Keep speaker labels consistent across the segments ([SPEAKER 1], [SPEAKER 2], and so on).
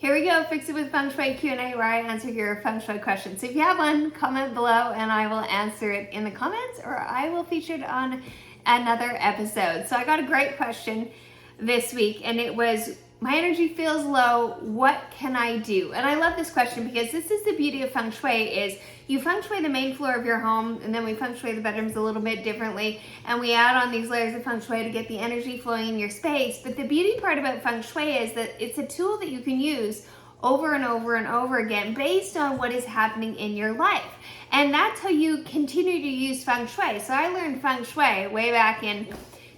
[SPEAKER 1] Here we go, Fix It with Feng Shui Q&A, where I answer your Feng Shui questions. So if you have one, comment below and I will answer it in the comments, or I will feature it on another episode. So I got a great question this week, and it was, my energy feels low, what can I do? And I love this question because this is the beauty of Feng Shui, is you Feng Shui the main floor of your home, and then we Feng Shui the bedrooms a little bit differently, and we add on these layers of Feng Shui to get the energy flowing in your space. But the beauty part about Feng Shui is that it's a tool that you can use over and over and over again based on what is happening in your life. And that's how you continue to use Feng Shui. So I learned Feng Shui way back in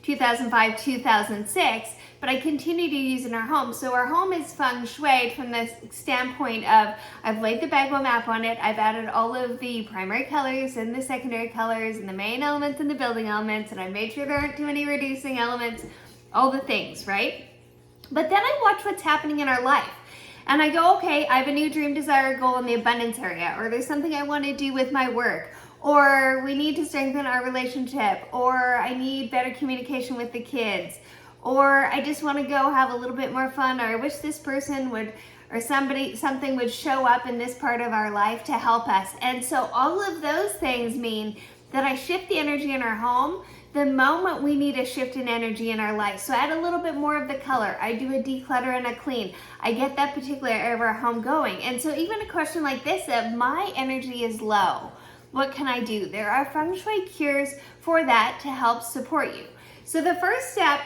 [SPEAKER 1] 2005, 2006, but I continue to use it in our home. So our home is Feng Shui from the standpoint of, I've laid the bagwell map on it, I've added all of the primary colors and the secondary colors and the main elements and the building elements, and I made sure there aren't too many reducing elements, all the things, right? But then I watch what's happening in our life. And I go, okay, I have a new dream, desire, goal in the abundance area, or there's something I want to do with my work, or we need to strengthen our relationship, or I need better communication with the kids, or I just want to go have a little bit more fun, or I wish this person would, or something would show up in this part of our life to help us. And so all of those things mean that I shift the energy in our home the moment we need a shift in energy in our life. So add a little bit more of the color. I do a declutter and a clean. I get that particular area of our home going. And so even a question like this, of my energy is low, what can I do? There are Feng Shui cures for that to help support you. So the first step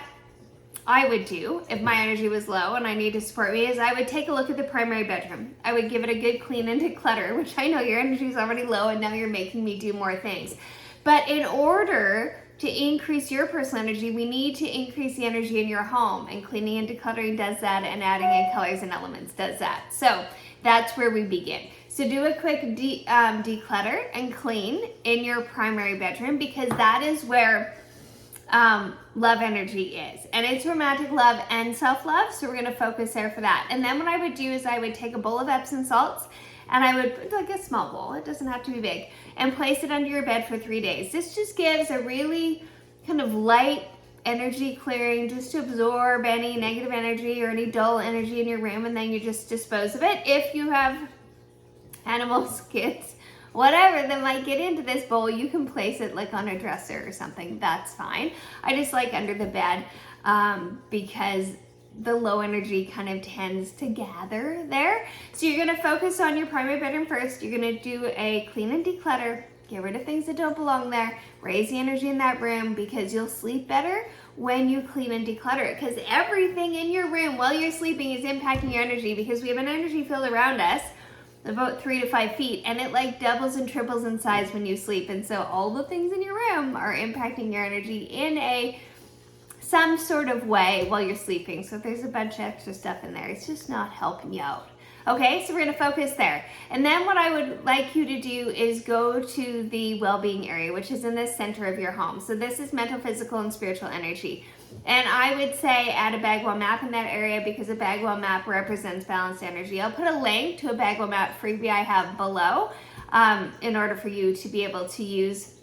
[SPEAKER 1] I would do if my energy was low and I need to support me is I would take a look at the primary bedroom. I would give it a good clean and declutter, which I know your energy is already low and now you're making me do more things. But in order to increase your personal energy, we need to increase the energy in your home, and cleaning and decluttering does that, and adding in colors and elements does that. So that's where we begin. So do a quick declutter and clean in your primary bedroom, because that is where love energy is, and it's romantic love and self-love, so we're going to focus there for that. And then what I would do is I would take a bowl of Epsom salts, and I would put like a small bowl, it doesn't have to be big, and place it under your bed for 3 days. This just gives a really kind of light energy clearing, just to absorb any negative energy or any dull energy in your room, and then you just dispose of it. If you have animals, kids, whatever that might get into this bowl, you can place it like on a dresser or something, that's fine. I just like under the bed because the low energy kind of tends to gather there. So you're gonna focus on your primary bedroom first. You're gonna do a clean and declutter, get rid of things that don't belong there, raise the energy in that room, because you'll sleep better when you clean and declutter it, because everything in your room while you're sleeping is impacting your energy, because we have an energy field around us about 3 to 5 feet, and it like doubles and triples in size when you sleep. And so all the things in your room are impacting your energy in some sort of way while you're sleeping. So if there's a bunch of extra stuff in there, it's just not helping you out. Okay, so we're gonna focus there. And then what I would like you to do is go to the well-being area, which is in the center of your home. So this is mental, physical, and spiritual energy. And I would say add a bagwell map in that area, because a bagwell map represents balanced energy. I'll put a link to a bagwell map freebie I have below in order for you to be able to use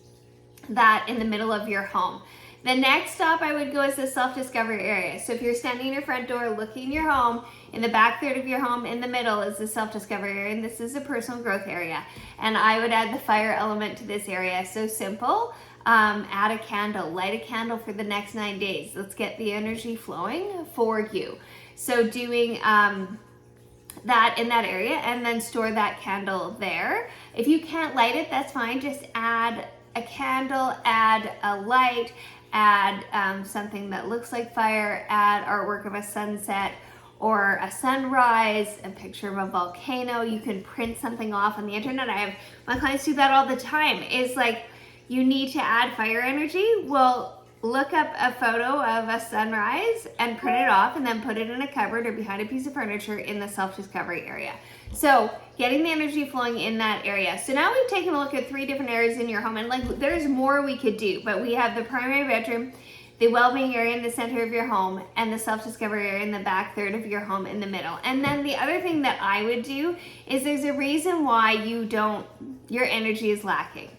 [SPEAKER 1] that in the middle of your home. The next stop I would go is the self-discovery area. So if you're standing in your front door looking in your home, in the back third of your home in the middle is the self-discovery area, and this is a personal growth area. And I would add the fire element to this area. So simple. Add a candle, light a candle for the next 9 days. Let's get the energy flowing for you. So doing that in that area, and then store that candle there. If you can't light it, that's fine. Just add a candle, add a light, add something that looks like fire, add artwork of a sunset or a sunrise, a picture of a volcano. You can print something off on the internet. I have my clients do that all the time. It's like, you need to add fire energy. Well, look up a photo of a sunrise and print it off, and then put it in a cupboard or behind a piece of furniture in the self-discovery area. So getting the energy flowing in that area. So now we've taken a look at 3 different areas in your home, and like there's more we could do, but we have the primary bedroom, the well-being area in the center of your home, and the self-discovery area in the back third of your home in the middle. And then the other thing that I would do is, there's a reason why your energy is lacking.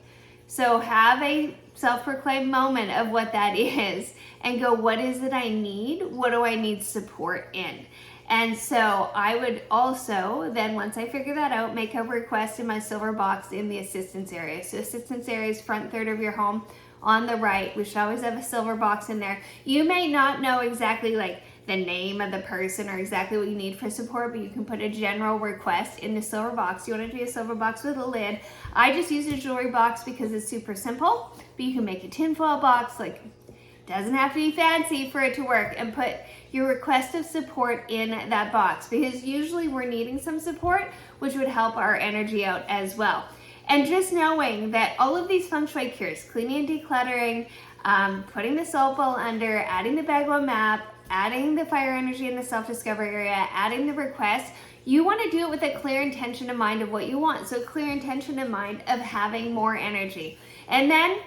[SPEAKER 1] So have a self-proclaimed moment of what that is, and go, what is it I need? What do I need support in? And so I would also then, once I figure that out, make a request in my silver box in the assistance area. So assistance area is front third of your home on the right. We should always have a silver box in there. You may not know exactly like the name of the person or exactly what you need for support, but you can put a general request in the silver box. You want it to be a silver box with a lid. I just use a jewelry box because it's super simple, but you can make a tinfoil box. Like, doesn't have to be fancy for it to work, and put your request of support in that box, because usually we're needing some support, which would help our energy out as well. And just knowing that all of these feng shui cures, cleaning and decluttering, putting the salt bowl under, adding the Bagua map, adding the fire energy in the self-discovery area, adding the request, you want to do it with a clear intention in mind of what you want. So clear intention in mind of having more energy. And then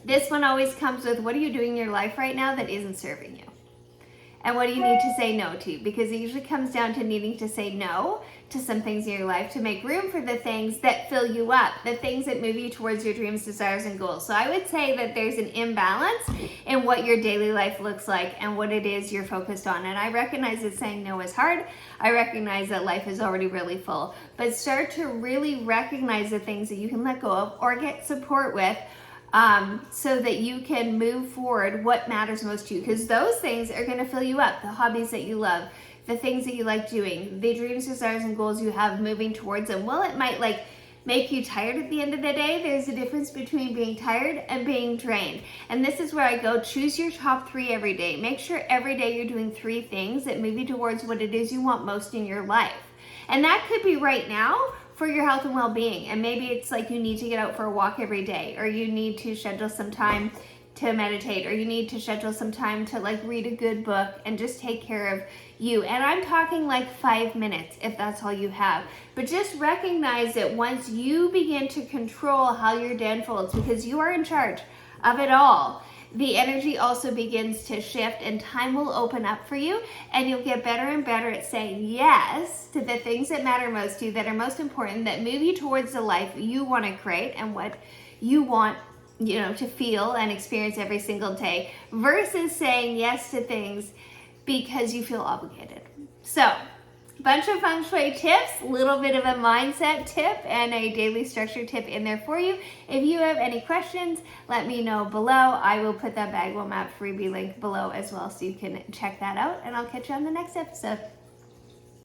[SPEAKER 1] this one always comes with, what are you doing in your life right now that isn't serving you? And what do you need to say no to? Because it usually comes down to needing to say no to some things in your life to make room for the things that fill you up, the things that move you towards your dreams, desires, and goals. So I would say that there's an imbalance in what your daily life looks like and what it is you're focused on. And I recognize that saying no is hard. I recognize that life is already really full. But start to really recognize the things that you can let go of or get support with, so that you can move forward what matters most to you, because those things are going to fill you up. The hobbies that you love, the things that you like doing, the dreams, desires, and goals you have moving towards them. Well, it might like make you tired at the end of the day. There's a difference between being tired and being drained. And this is where I go, choose your top 3 every day. Make sure every day you're doing 3 things that move you towards what it is you want most in your life. And that could be right now for your health and well-being. And maybe it's like you need to get out for a walk every day, or you need to schedule some time to meditate, or you need to schedule some time to like read a good book and just take care of you. And I'm talking like 5 minutes if that's all you have. But just recognize that once you begin to control how your day unfolds, because you are in charge of it all, the energy also begins to shift and time will open up for you, and you'll get better and better at saying yes to the things that matter most to you, that are most important, that move you towards the life you want to create and what you want, you know, to feel and experience every single day, versus saying yes to things because you feel obligated. So, bunch of feng shui tips, a little bit of a mindset tip and a daily structure tip in there for you. If you have any questions, let me know below. I will put that Bagua map freebie link below as well, so you can check that out, and I'll catch you on the next episode.